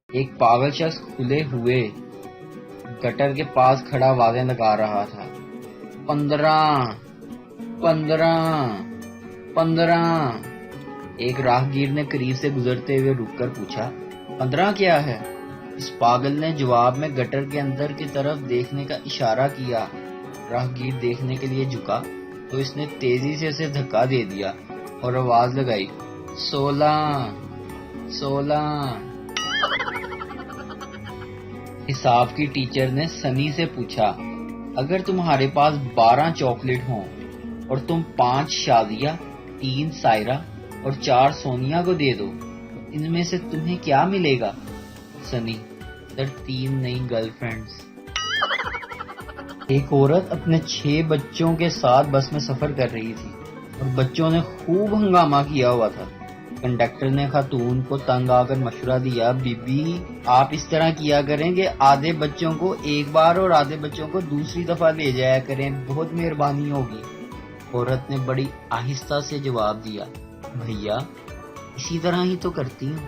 ایک پاگل شخص کھلے ہوئے گٹر کے پاس کھڑا آوازیں لگا رہا تھا، 15 15 15۔ ایک راہگیر نے قریب سے گزرتے ہوئے رک کر پوچھا، 15 کیا ہے؟ اس پاگل نے جواب میں گٹر کے اندر کی طرف دیکھنے کا اشارہ کیا۔ راہگیر دیکھنے کے لیے جھکا تو اس نے تیزی سے اسے دھکا دے دیا اور آواز لگائی، 16 16۔ حساب کی ٹیچر نے سنی سے پوچھا، اگر تمہارے پاس 12 چاکلیٹ ہوں اور تم 5 شازیہ، 3 سائرہ اور 4 سونیا کو دے دو تو ان میں سے تمہیں کیا ملے گا؟ سنی، 3 نئی گرل فرینڈز۔ ایک عورت اپنے 6 بچوں کے ساتھ بس میں سفر کر رہی تھی اور بچوں نے خوب ہنگامہ کیا ہوا تھا۔ کنڈکٹر نے خاتون کو تنگ آ کر مشورہ دیا، بی بی آپ اس طرح کیا کریں کہ آدھے بچوں کو ایک بار اور آدھے بچوں کو دوسری دفعہ لے جایا کریں، بہت مہربانی ہوگی۔ عورت نے بڑی آہستہ سے جواب دیا، بھیا اسی طرح ہی تو کرتی ہوں۔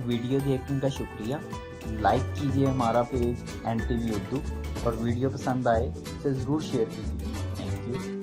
ویڈیو دیکھنے کا شکریہ۔ لائک کیجیے ہمارا پیج NTV اردو، اور ویڈیو پسند آئے تو ضرور شیئر کیجیے۔ Thank you.